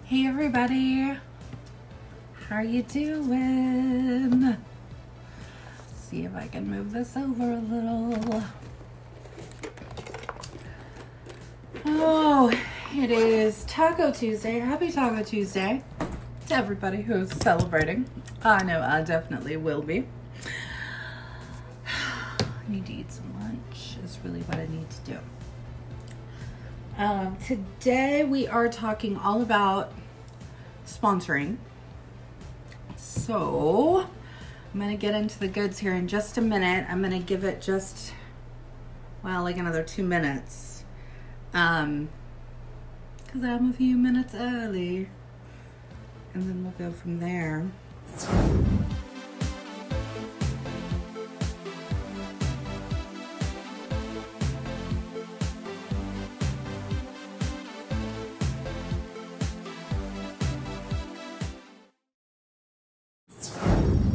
Hey everybody, how are you doing? See if I can move this over a little. Oh, it is Taco Tuesday. Happy Taco Tuesday to everybody who's celebrating. I know I definitely will be. I need to eat some lunch is really what I need to do. Today we are talking all about sponsoring. So I'm going to get into the goods here in just a minute. I'm going to give it just, well, like another 2 minutes. Because I'm a few minutes early. And then we'll go from there.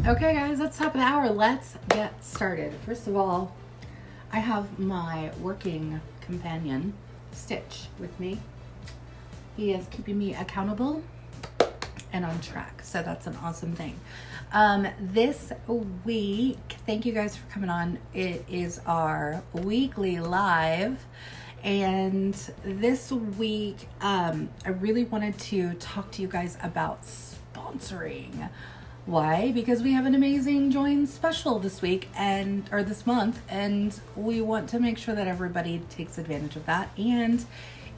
Okay guys, it's top of the hour. Let's get started. First of all, I have my working companion, Stitch, with me. He is keeping me accountable and on track, so that's an awesome thing. This week, thank you guys for coming on. It is our weekly live, and this week, I really wanted to talk to you guys about sponsoring. Why? Because we have an amazing join special this week or this month, and we want to make sure that everybody takes advantage of that. And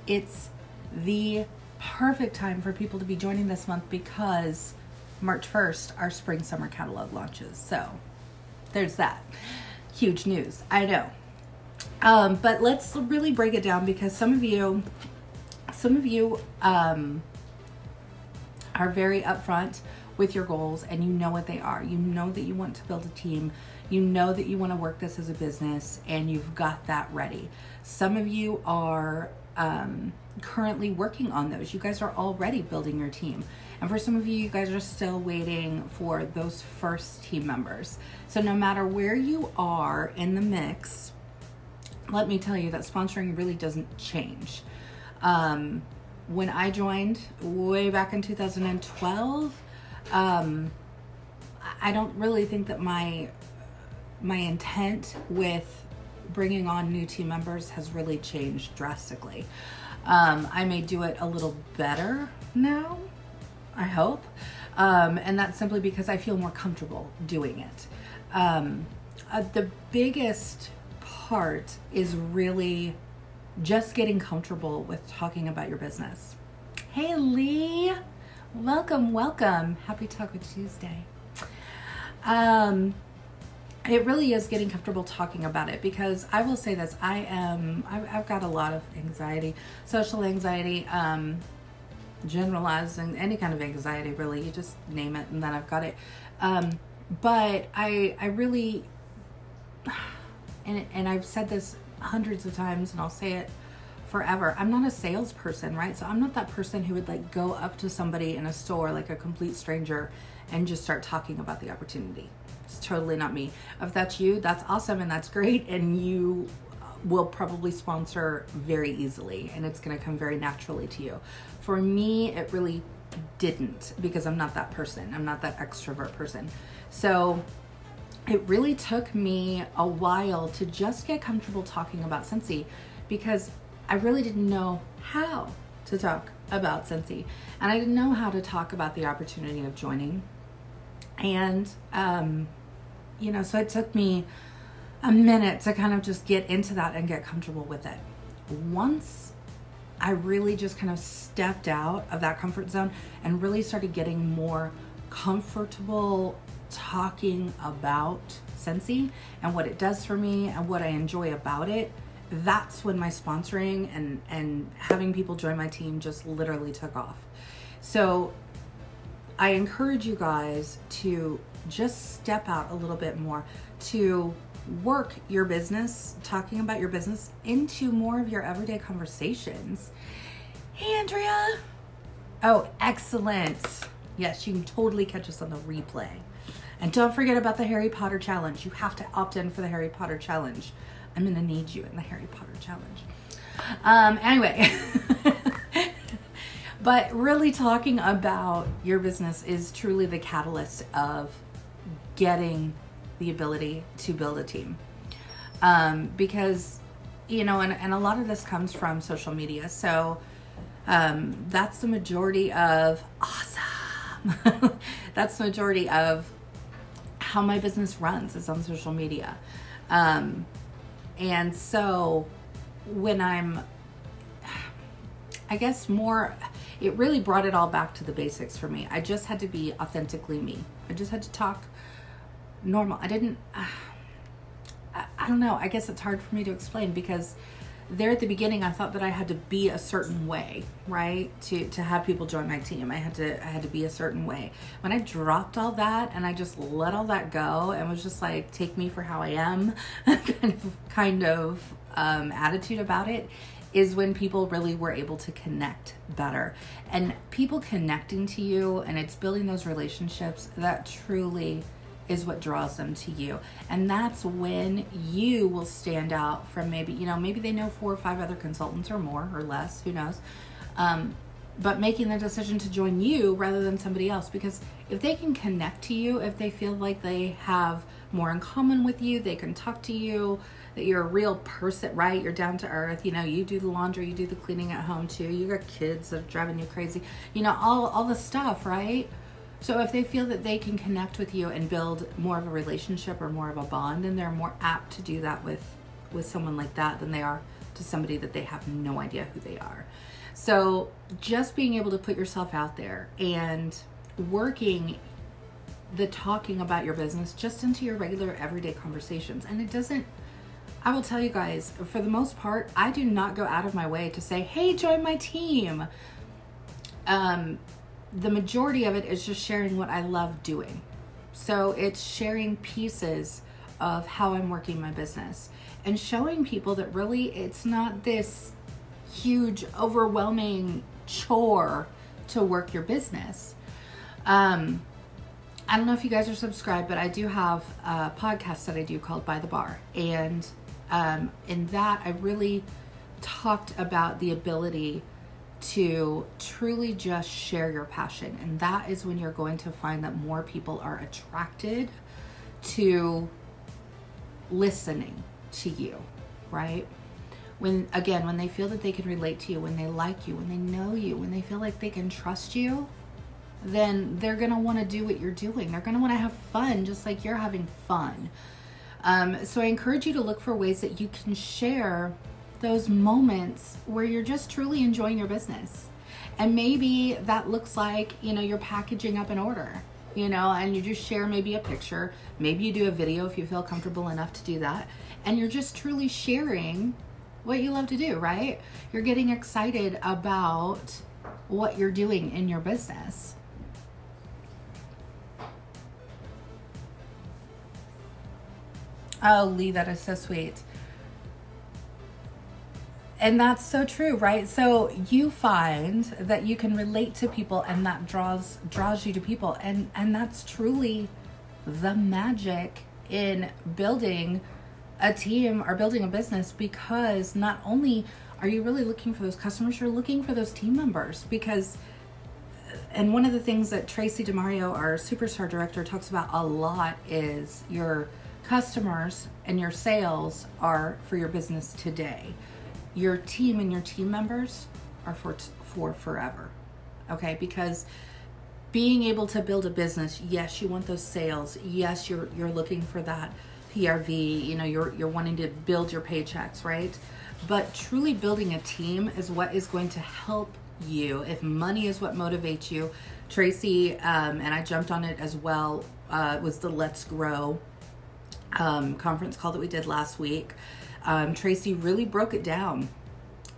it's the perfect time for people to be joining this month because March 1st, our spring summer catalog launches. So there's that. Huge news, I know. But let's really break it down because some of you are very upfront with your goals, and you know what they are. You know that you want to build a team. You know that you want to work this as a business, and you've got that ready. Some of you are currently working on those. You guys are already building your team. And for some of you, you guys are still waiting for those first team members. So no matter where you are in the mix, let me tell you that sponsoring really doesn't change. When I joined way back in 2012, I don't really think that my intent with bringing on new team members has really changed drastically. I may do it a little better now, I hope, and that's simply because I feel more comfortable doing it. The biggest part is really just getting comfortable with talking about your business. Hey Lee! Welcome. Happy Taco Tuesday. It really is getting comfortable talking about it because I will say this, I've got a lot of anxiety, social anxiety, generalizing, any kind of anxiety really, you just name it and then I've got it. But I really, and I've said this hundreds of times and I'll say it forever. I'm not a salesperson, right? So I'm not that person who would like go up to somebody in a store, like a complete stranger, and just start talking about the opportunity. It's totally not me. If that's you, that's awesome and that's great, and you will probably sponsor very easily and it's going to come very naturally to you. For me, it really didn't because I'm not that person. I'm not that extrovert person. So it really took me a while to just get comfortable talking about Scentsy because I really didn't know how to talk about Scentsy, and I didn't know how to talk about the opportunity of joining. And, so it took me a minute to kind of just get into that and get comfortable with it. Once I really just kind of stepped out of that comfort zone and really started getting more comfortable talking about Scentsy and what it does for me and what I enjoy about it, that's when my sponsoring and having people join my team just literally took off. So I encourage you guys to just step out a little bit more, to work your business, talking about your business, into more of your everyday conversations. Hey, Andrea. Oh, excellent. Yes, you can totally catch us on the replay. And don't forget about the Harry Potter challenge. You have to opt in for the Harry Potter challenge. I'm gonna need you in the Harry Potter challenge. Anyway, But really talking about your business is truly the catalyst of getting the ability to build a team. Because, you know, and a lot of this comes from social media. So that's the majority of, awesome. That's the majority of how my business runs, is on social media. And so when I guess it really brought it all back to the basics for me. I just had to be authentically me. I just had to talk normal. I don't know. I guess it's hard for me to explain, because there at the beginning, I thought that I had to be a certain way, right? To have people join my team. I had to be a certain way. When I dropped all that and I just let all that go and was just like, take me for how I am, kind of attitude about it, is when people really were able to connect better. And people connecting to you, and it's building those relationships, that truly is what draws them to you. And that's when you will stand out from maybe they know 4 or 5 other consultants, or more or less, who knows. But making the decision to join you rather than somebody else, because if they can connect to you, if they feel like they have more in common with you, they can talk to you, that you're a real person, right? You're down to earth. You know, you do the laundry, you do the cleaning at home too. You got kids that are driving you crazy. You know, all the stuff, right? So if they feel that they can connect with you and build more of a relationship or more of a bond, then they're more apt to do that with someone like that than they are to somebody that they have no idea who they are. So just being able to put yourself out there and working the talking about your business just into your regular everyday conversations. And it doesn't, I will tell you guys, for the most part, I do not go out of my way to say, hey, join my team. The majority of it is just sharing what I love doing. So it's sharing pieces of how I'm working my business and showing people that really it's not this huge, overwhelming chore to work your business. I don't know if you guys are subscribed, but I do have a podcast that I do called By the Bar. And in that, I really talked about the ability to truly just share your passion. And that is when you're going to find that more people are attracted to listening to you, right? When they feel that they can relate to you, when they like you, when they know you, when they feel like they can trust you, then they're going to want to do what you're doing. They're going to want to have fun just like you're having fun. So I encourage you to look for ways that you can share those moments where you're just truly enjoying your business. And maybe that looks like, you're packaging up an order, and you just share maybe a picture. Maybe you do a video if you feel comfortable enough to do that. And you're just truly sharing what you love to do, right? You're getting excited about what you're doing in your business. Oh, Lee, that is so sweet. And that's so true, right? So you find that you can relate to people, and that draws you to people. And that's truly the magic in building a team or building a business, because not only are you really looking for those customers, you're looking for those team members. And one of the things that Tracy DeMario, our superstar director, talks about a lot is your customers and your sales are for your business today. Your team and your team members are for forever. Okay? Because being able to build a business, yes, you want those sales. Yes, you're looking for that PRV, you're wanting to build your paychecks, right? But truly building a team is what is going to help you. If money is what motivates you, Tracy, and I jumped on it as well, was the Let's Grow conference call that we did last week. Tracy really broke it down.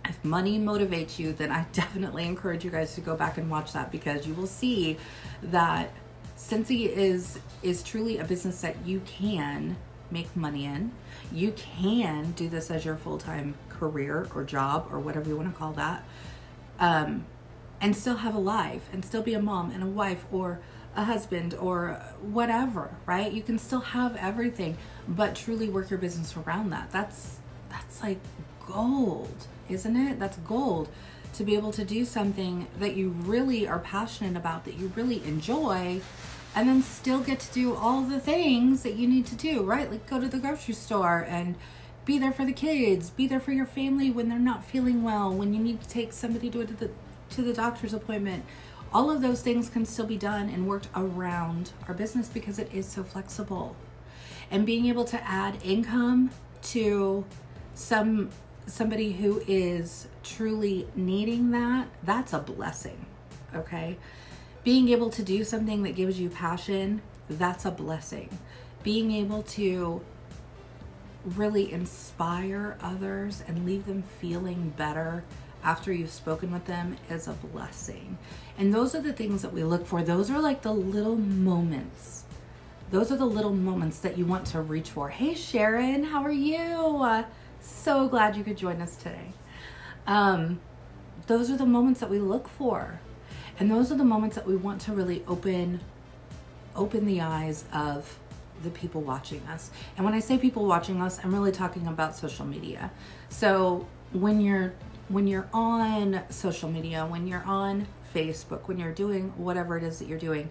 If money motivates you, then I definitely encourage you guys to go back and watch that, because you will see that Scentsy is truly a business that you can make money in. You can do this as your full-time career or job or whatever you want to call that, and still have a life and still be a mom and a wife or a husband or whatever, right? You can still have everything, but truly work your business around that. That's like gold, isn't it? That's gold to be able to do something that you really are passionate about, that you really enjoy, and then still get to do all the things that you need to do, right? Like go to the grocery store and be there for the kids, be there for your family when they're not feeling well, when you need to take somebody to the doctor's appointment. All of those things can still be done and worked around our business because it is so flexible. And being able to add income to somebody who is truly needing that, that's a blessing, okay? Being able to do something that gives you passion, that's a blessing. Being able to really inspire others and leave them feeling better after you've spoken with them is a blessing. And those are the things that we look for. Those are like the little moments. Those are the little moments that you want to reach for. Hey Sharon, how are you? So glad you could join us today. Those are the moments that we look for. And those are the moments that we want to really open the eyes of the people watching us. And when I say people watching us, I'm really talking about social media. So when you're on social media, when you're on Facebook, when you're doing whatever it is that you're doing,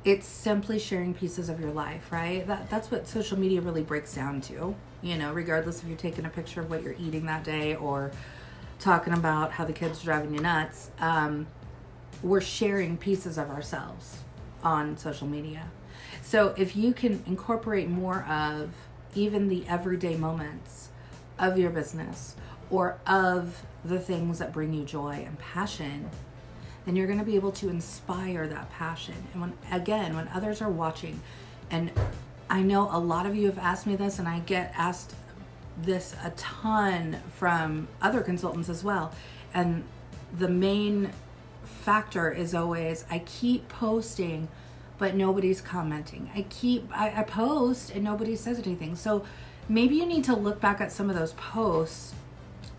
it's simply sharing pieces of your life, right? That's what social media really breaks down to, you know, regardless if you're taking a picture of what you're eating that day or talking about how the kids are driving you nuts. We're sharing pieces of ourselves on social media. So if you can incorporate more of even the everyday moments of your business or of the things that bring you joy and passion, then you're going to be able to inspire that passion. And when others are watching, and I know a lot of you have asked me this, and I get asked this a ton from other consultants as well. And the main factor is always, I keep posting, but nobody's commenting. I post and nobody says anything. So maybe you need to look back at some of those posts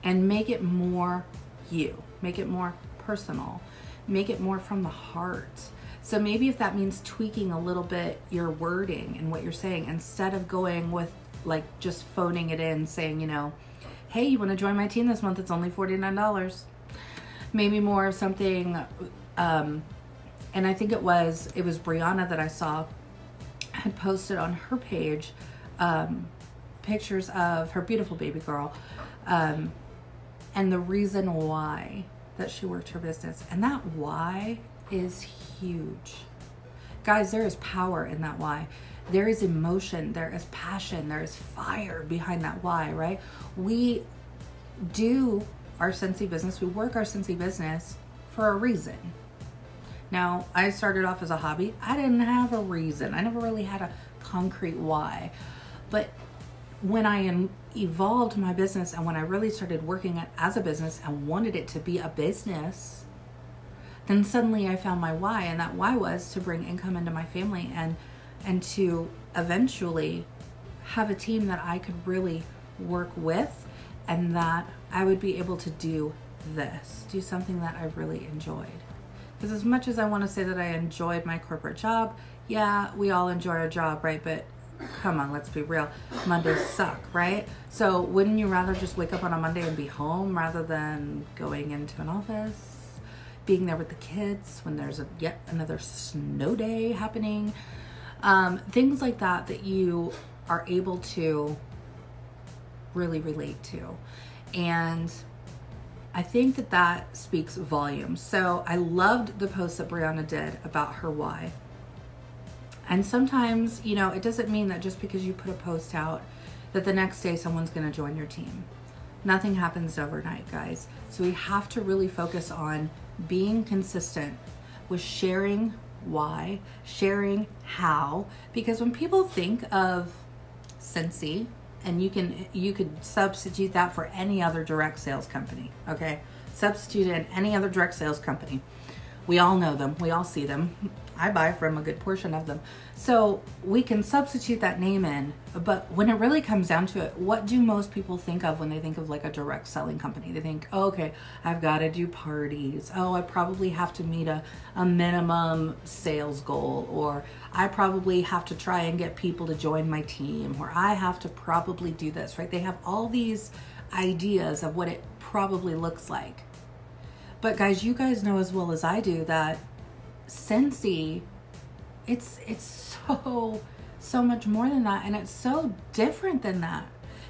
and make it more you, make it more personal, make it more from the heart. So maybe if that means tweaking a little bit your wording and what you're saying, instead of going with like just phoning it in saying, you know, hey, you want to join my team this month? It's only $49. Maybe more of something, and I think it was Brianna that I saw had posted on her page pictures of her beautiful baby girl, and the reason why that she worked her business. And that why is huge. Guys, there is power in that why. There is emotion, there is passion, there is fire behind that why, right? We do our Scentsy business, we work our Scentsy business for a reason. Now, I started off as a hobby. I didn't have a reason. I never really had a concrete why. But when I evolved my business and when I really started working it as a business and wanted it to be a business, then suddenly I found my why. And that why was to bring income into my family and to eventually have a team that I could really work with, and that I would be able to do something that I really enjoyed. Because as much as I want to say that I enjoyed my corporate job, yeah, we all enjoy our job, right? But come on, let's be real. Mondays suck, right? So wouldn't you rather just wake up on a Monday and be home rather than going into an office, being there with the kids when there's yet another snow day happening? Things like that you are able to really relate to. And I think that speaks volumes. So I loved the post that Brianna did about her why. And sometimes, you know, it doesn't mean that just because you put a post out that the next day someone's going to join your team. Nothing happens overnight, guys. So we have to really focus on being consistent with sharing why, sharing how, because when people think of Scentsy, and you could substitute that for any other direct sales company, okay? Substitute in any other direct sales company. We all know them. We all see them. I buy from a good portion of them. So we can substitute that name in, but when it really comes down to it, what do most people think of when they think of like a direct selling company? They think, oh, okay, I've got to do parties. Oh, I probably have to meet a minimum sales goal, or I probably have to try and get people to join my team, or I have to probably do this, right? They have all these ideas of what it probably looks like. But guys, you guys know as well as I do that Scentsy, it's so much more than that, and it's so different than that.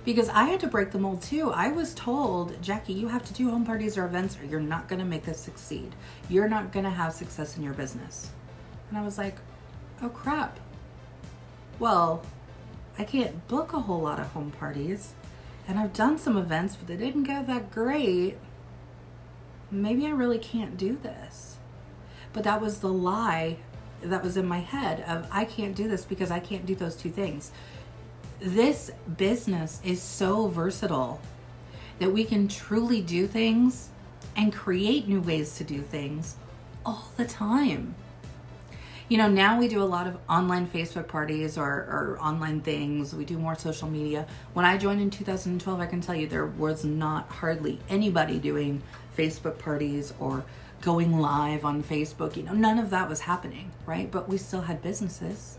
Because I had to break the mold too. I was told, Jacqui, you have to do home parties or events or you're not gonna make this succeed. You're not gonna have success in your business. And I was like, oh crap. Well, I can't book a whole lot of home parties, and I've done some events, but they didn't go that great. Maybe I really can't do this. But that was the lie that was in my head of, I can't do this because I can't do those two things. This business is so versatile that we can truly do things and create new ways to do things all the time. You know, now we do a lot of online Facebook parties or online things. We do more social media. When I joined in 2012, I can tell you there was not hardly anybody doing Facebook parties or going live on Facebook. You know, none of that was happening, right? But we still had businesses.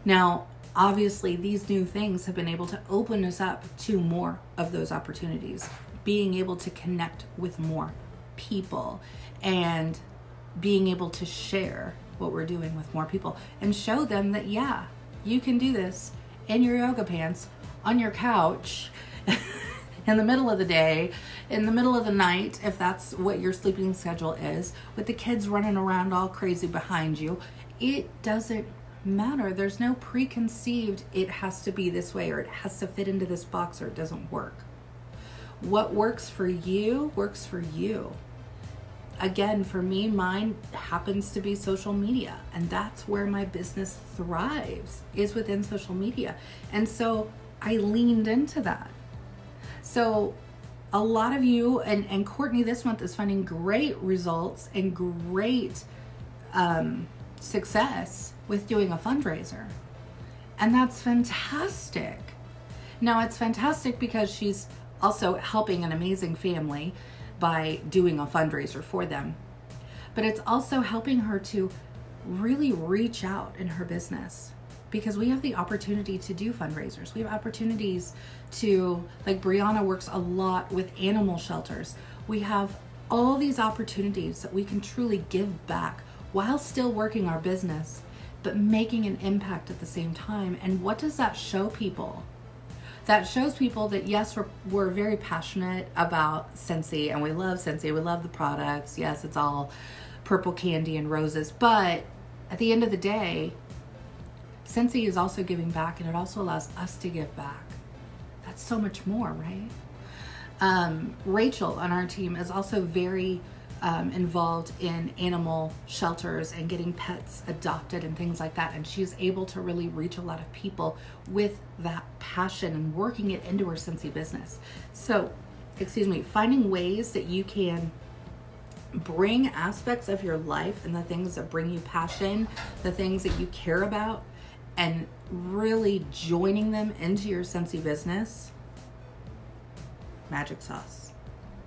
Now, obviously, these new things have been able to open us up to more of those opportunities, being able to connect with more people and being able to share what we're doing with more people and show them that, yeah, you can do this in your yoga pants, on your couch, in the middle of the day, in the middle of the night, if that's what your sleeping schedule is, with the kids running around all crazy behind you. It doesn't matter. There's no preconceived, it has to be this way or it has to fit into this box or it doesn't work. What works for you works for you. Again, for me, mine happens to be social media, and that's where my business thrives, is within social media. And so I leaned into that. So a lot of you, and Courtney this month is finding great results and great success with doing a fundraiser. And that's fantastic. Now it's fantastic because she's also helping an amazing family by doing a fundraiser for them. But it's also helping her to really reach out in her business, because we have the opportunity to do fundraisers. We have opportunities to, like Brianna works a lot with animal shelters. We have all these opportunities that we can truly give back while still working our business, but making an impact at the same time. And what does that show people? That shows people that yes, we're very passionate about Scentsy, and we love Scentsy, we love the products. Yes, it's all purple candy and roses, but at the end of the day, Scentsy is also giving back, and it also allows us to give back. That's so much more, right? Rachel on our team is also very involved in animal shelters and getting pets adopted and things like that. And she's able to really reach a lot of people with that passion and working it into her Scentsy business. So, finding ways that you can bring aspects of your life and the things that bring you passion, the things that you care about, and really joining them into your Scentsy business. Magic sauce.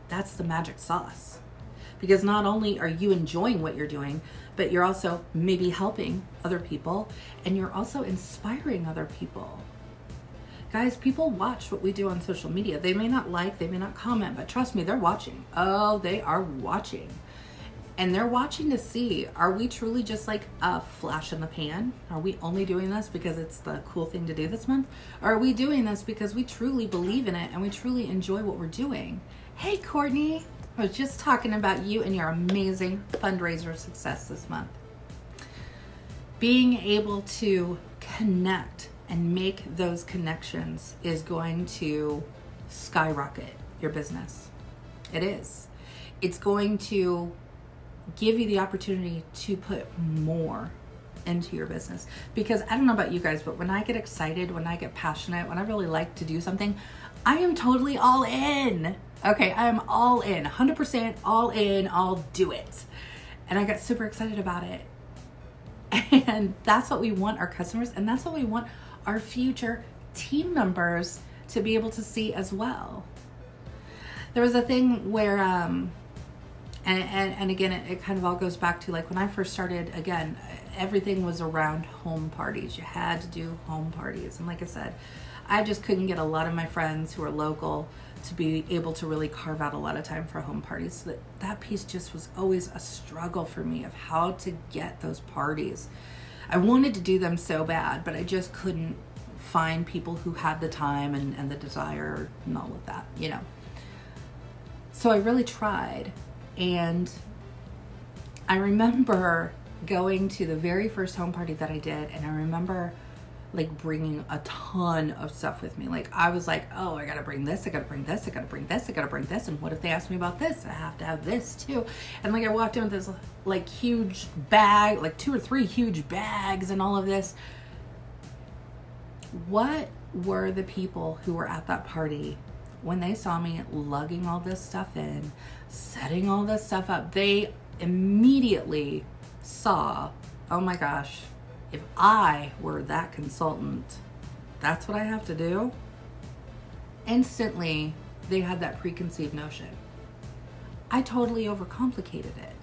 That's the magic sauce. Because not only are you enjoying what you're doing, but you're also maybe helping other people, and you're also inspiring other people. Guys, people watch what we do on social media. They may not like, they may not comment, but trust me, they're watching. Oh, they are watching. And they're watching to see, are we truly just like a flash in the pan? Are we only doing this because it's the cool thing to do this month? Or are we doing this because we truly believe in it and we truly enjoy what we're doing? Hey, Courtney. I was just talking about you and your amazing fundraiser success this month. Being able to connect and make those connections is going to skyrocket your business. It is. It's going to give you the opportunity to put more into your business. Because I don't know about you guys, but when I get excited, when I get passionate, when I really like to do something, I am totally all in. Okay, I am all in, 100% all in, I'll do it. And I got super excited about it. And that's what we want our customers, and that's what we want our future team members to be able to see as well. There was a thing where, and again, it kind of all goes back to like when I first started, again, everything was around home parties. You had to do home parties. And like I said, I just couldn't get a lot of my friends who are local to be able to really carve out a lot of time for home parties. So that piece just was always a struggle for me of how to get those parties. I wanted to do them so bad, but I just couldn't find people who had the time and the desire and all of that, you know. So I really tried, and I remember going to the very first home party that I did, and I remember like bringing a ton of stuff with me. Like I was like, oh, I gotta bring this, I gotta bring this, I gotta bring this, I gotta bring this, and what if they ask me about this? I have to have this too. And like I walked in with this like huge bag, like 2 or 3 huge bags and all of this. What were the people who were at that party when they saw me lugging all this stuff in, setting all this stuff up? They immediately saw, oh my gosh, if I were that consultant, that's what I have to do. Instantly, they had that preconceived notion. I totally overcomplicated it.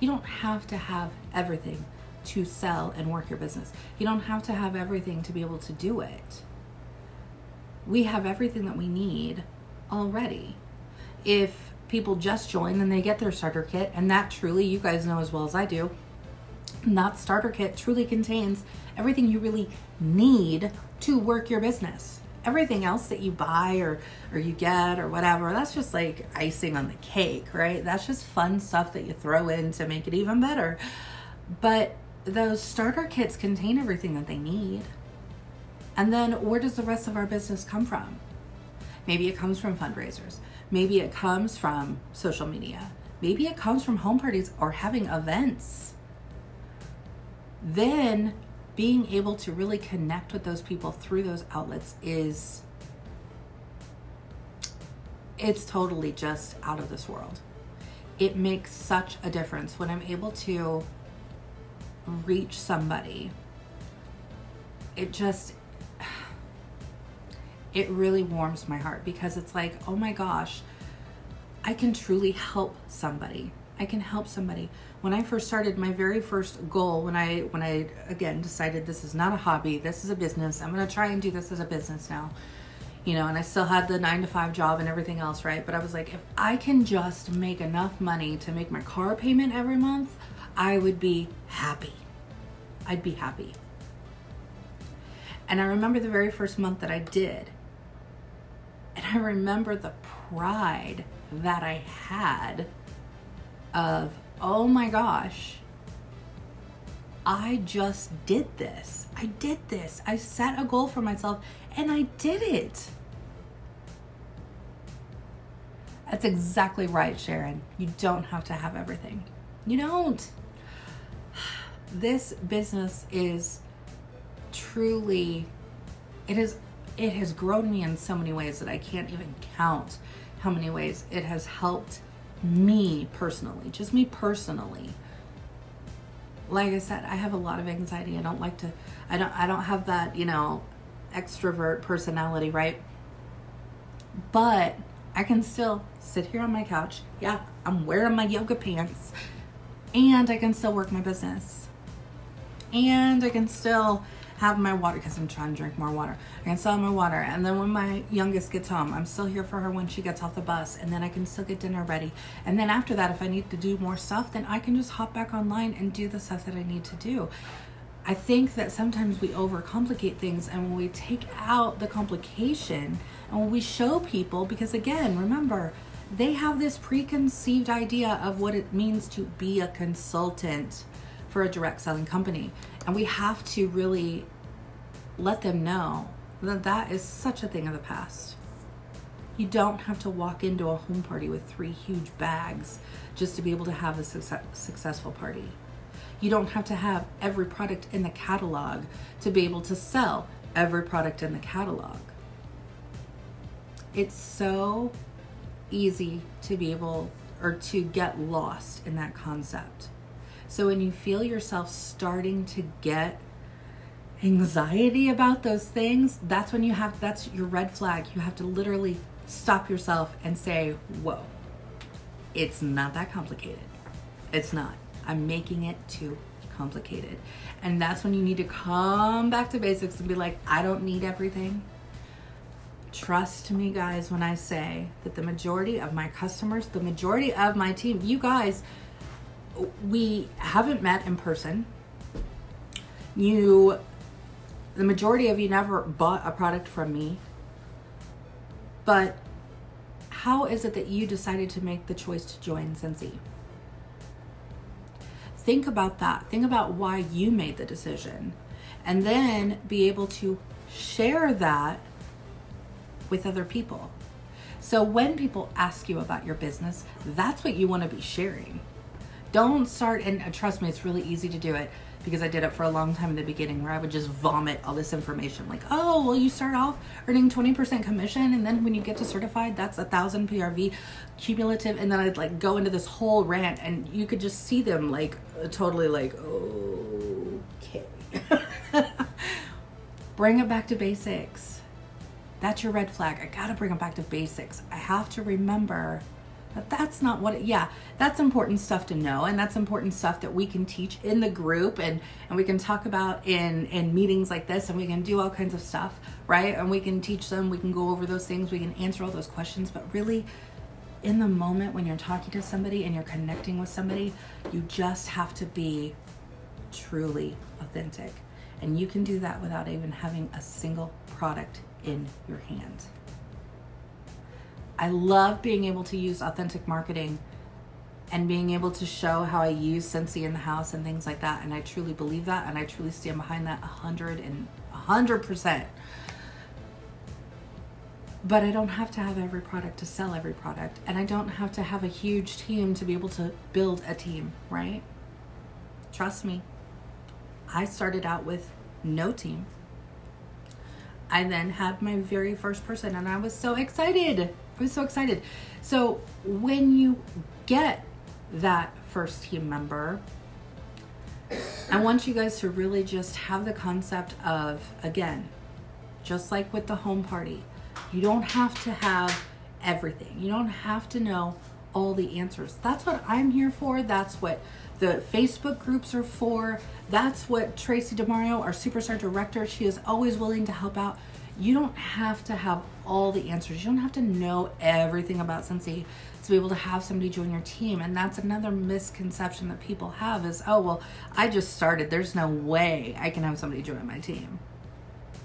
You don't have to have everything to sell and work your business. You don't have to have everything to be able to do it. We have everything that we need already. If people just join, then they get their starter kit, and that truly, you guys know as well as I do, that starter kit truly contains everything you really need to work your business. Everything else that you buy or you get or whatever, that's just like icing on the cake, right? That's just fun stuff that you throw in to make it even better. But those starter kits contain everything that they need. And then where does the rest of our business come from? Maybe it comes from fundraisers. Maybe it comes from social media. Maybe it comes from home parties or having events. Then being able to really connect with those people through those outlets it's totally just out of this world. It makes such a difference when I'm able to reach somebody. It really warms my heart, because it's like, oh my gosh, I can truly help somebody. I can help somebody. When I first started, my very first goal, when I again decided this is not a hobby, this is a business. I'm going to try and do this as a business now. You know, and I still had the 9-to-5 job and everything else, right? But I was like, if I can just make enough money to make my car payment every month, I would be happy. I'd be happy. And I remember the very first month that I did. And I remember the pride that I had of, oh my gosh, I just did this. I did this. I set a goal for myself and I did it. That's exactly right, Sharon. You don't have to have everything. You don't. This business is truly, it has grown me in so many ways that I can't even count how many ways it has helped me personally, just me personally. Like I said, I have a lot of anxiety. I don't have that, extrovert personality, right? But I can still sit here on my couch. Yeah, I'm wearing my yoga pants, and I can still work my business. And I can still have my water, because I'm trying to drink more water. I can still have my water. And then when my youngest gets home, I'm still here for her when she gets off the bus. And then I can still get dinner ready. And then after that, if I need to do more stuff, then I can just hop back online and do the stuff that I need to do. I think that sometimes we overcomplicate things, and when we take out the complication and when we show people, because again, remember, they have this preconceived idea of what it means to be a consultant for a direct selling company. And we have to really let them know that that is such a thing of the past. You don't have to walk into a home party with 3 huge bags just to be able to have a successful party. You don't have to have every product in the catalog to be able to sell every product in the catalog. It's so easy to be able, or to get lost in that concept. So when you feel yourself starting to get anxiety about those things, that's when that's your red flag. You have to literally stop yourself and say, whoa, it's not that complicated. It's not. I'm making it too complicated. And that's when you need to come back to basics and be like, I don't need everything. Trust me, guys, when I say that the majority of my customers, the majority of my team, you guys, we haven't met in person. The majority of you never bought a product from me. But how is it that you decided to make the choice to join Scentsy? Think about that. Think about why you made the decision. And then be able to share that with other people. So when people ask you about your business, that's what you want to be sharing. Don't start, and trust me, it's really easy to do it, because I did it for a long time in the beginning, where I would just vomit all this information. Like, oh, well, you start off earning 20% commission, and then when you get to certified, that's 1,000 PRV cumulative. And then I'd like go into this whole rant, and you could just see them like totally like, okay. Bring it back to basics. That's your red flag. I gotta bring it back to basics. I have to remember that that's not what that's important stuff to know, and that's important stuff that we can teach in the group, and we can talk about in meetings like this, and we can do all kinds of stuff, right? And we can teach them, we can go over those things, we can answer all those questions. But really, in the moment when you're talking to somebody and you're connecting with somebody, you just have to be truly authentic. And you can do that without even having a single product in your hand. I love being able to use authentic marketing and being able to show how I use Scentsy in the house and things like that. And I truly believe that, and I truly stand behind that 100%. But I don't have to have every product to sell every product. And I don't have to have a huge team to be able to build a team, right? Trust me. I started out with no team. I then had my very first person, and I was so excited. So when you get that first team member, I want you guys to really just have the concept of, again, just like with the home party, you don't have to have everything. You don't have to know all the answers. That's what I'm here for. That's what the Facebook groups are for. That's what Tracy DeMario, our Superstar Director, she is always willing to help out. You don't have to have all the answers. You don't have to know everything about Scentsy to be able to have somebody join your team. And that's another misconception that people have is, oh, well, I just started. There's no way I can have somebody join my team.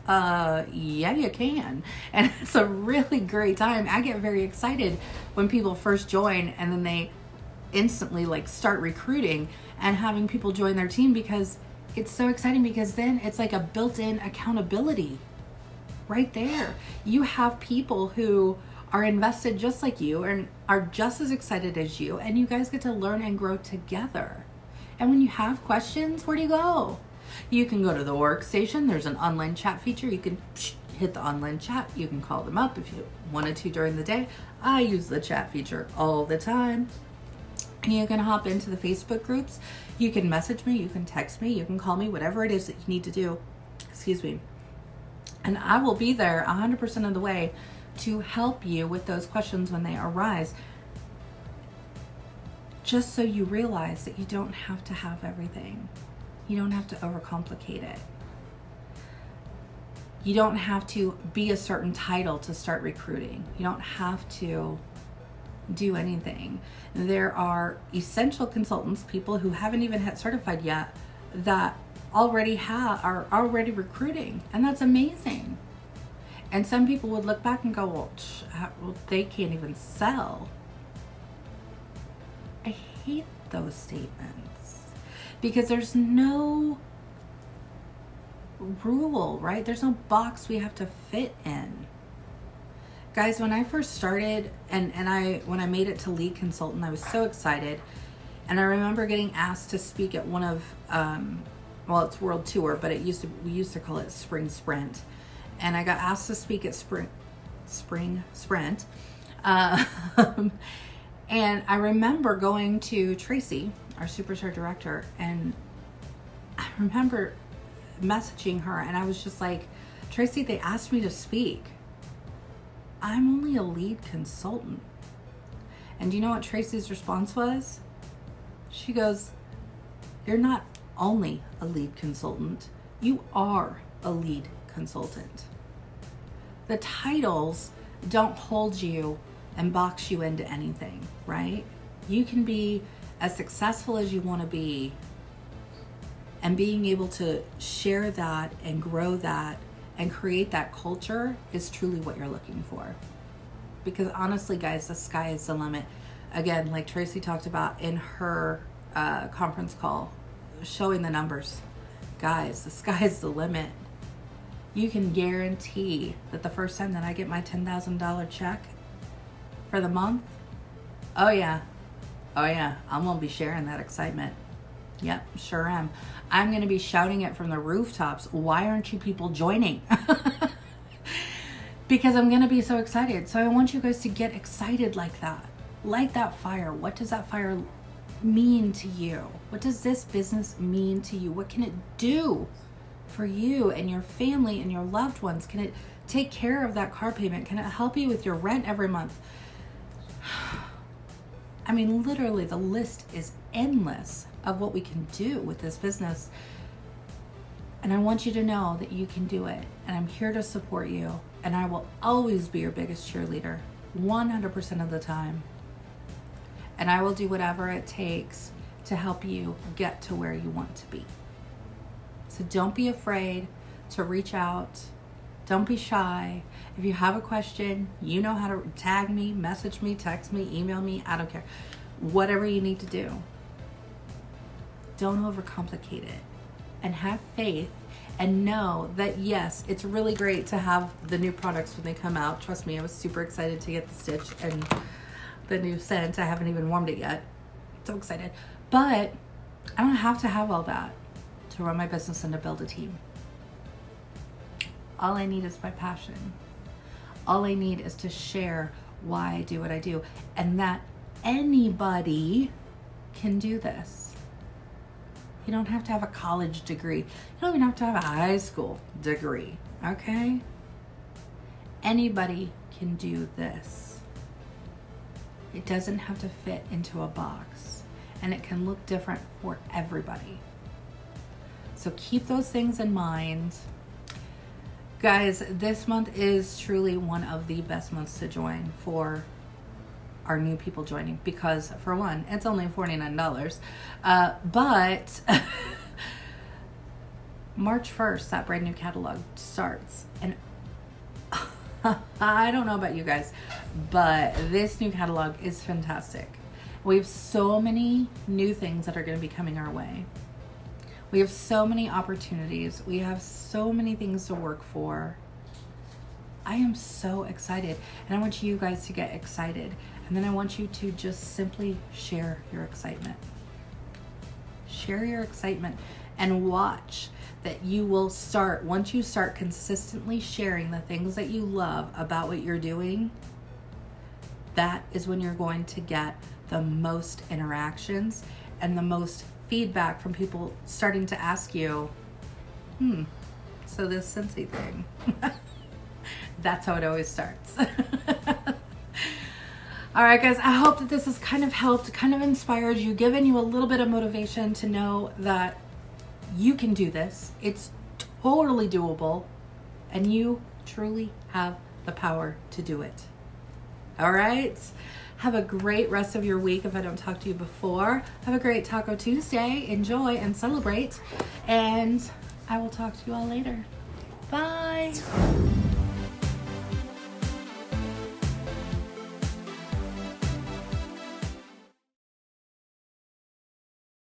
Yeah, you can. And it's a really great time. I get very excited when people first join and then they instantly like start recruiting and having people join their team, because it's so exciting, because then it's like a built-in accountability right there. You have people who are invested just like you and are just as excited as you, and you guys get to learn and grow together. And when you have questions, where do you go? You can go to the workstation. There's an online chat feature. You can hit the online chat. You can call them up if you wanted to during the day. I use the chat feature all the time. And you can hop into the Facebook groups. You can message me. You can text me. You can call me, whatever it is that you need to do. Excuse me. And I will be there 100% of the way to help you with those questions when they arise. Just so you realize that you don't have to have everything. You don't have to overcomplicate it. You don't have to be a certain title to start recruiting. You don't have to do anything. There are essential consultants, people who haven't even had certified yet, that are already recruiting, and that's amazing. And some people would look back and go, well, they can't even sell. I hate those statements, because there's no rule, right? There's no box we have to fit in. Guys, when I first started and when I made it to lead consultant, I was so excited. And I remember getting asked to speak at one of, well, it's World Tour, but we used to call it Spring Sprint. And I got asked to speak at Spring Sprint. And I remember going to Tracy, our Superstar Director, and I remember messaging her, and I was just like, Tracy, they asked me to speak. I'm only a lead consultant. And do you know what Tracy's response was? She goes, you're not only a lead consultant, you are a lead consultant. The titles don't hold you and box you into anything, right? You can be as successful as you want to be, and being able to share that and grow that and create that culture is truly what you're looking for. Because honestly, guys, the sky is the limit. Again, like Tracy talked about in her conference call, showing the numbers. Guys, the sky is the limit. You can guarantee that the first time that I get my $10,000 check for the month, oh yeah, I'm gonna be sharing that excitement. Yep, sure am. I'm going to be shouting it from the rooftops. Why aren't you people joining? Because I'm going to be so excited. So I want you guys to get excited like that. Light that fire. What does that fire mean to you? What does this business mean to you? What can it do for you and your family and your loved ones? Can it take care of that car payment? Can it help you with your rent every month? I mean, literally, the list is endless of what we can do with this business. And I want you to know that you can do it. And I'm here to support you. And I will always be your biggest cheerleader, 100% of the time. And I will do whatever it takes to help you get to where you want to be. So don't be afraid to reach out. Don't be shy. If you have a question, you know how to tag me, message me, text me, email me. I don't care. Whatever you need to do. Don't overcomplicate it. And have faith and know that, yes, it's really great to have the new products when they come out. Trust me, I was super excited to get the Stitch and the new scent. I haven't even warmed it yet. So excited. But I don't have to have all that to run my business and to build a team. All I need is my passion. All I need is to share why I do what I do, and that anybody can do this. You don't have to have a college degree. You don't even have to have a high school degree, okay? Anybody can do this. It doesn't have to fit into a box, and it can look different for everybody. So keep those things in mind. Guys, this month is truly one of the best months to join for our new people joining, because for one, it's only $49. But March 1st, that brand new catalog starts. And I don't know about you guys, but this new catalog is fantastic. We have so many new things that are going to be coming our way. We have so many opportunities. We have so many things to work for. I am so excited, and I want you guys to get excited. And then I want you to just simply share your excitement. Share your excitement and watch that you will start, once you start consistently sharing the things that you love about what you're doing, that is when you're going to get the most interactions and the most feedback from people starting to ask you, so this Scentsy thing. That's how it always starts. All right, guys, I hope that this has kind of helped, kind of inspired you, given you a little bit of motivation to know that you can do this. It's totally doable, and you truly have the power to do it. All right? Have a great rest of your week if I don't talk to you before. Have a great Taco Tuesday. Enjoy and celebrate. And I will talk to you all later. Bye.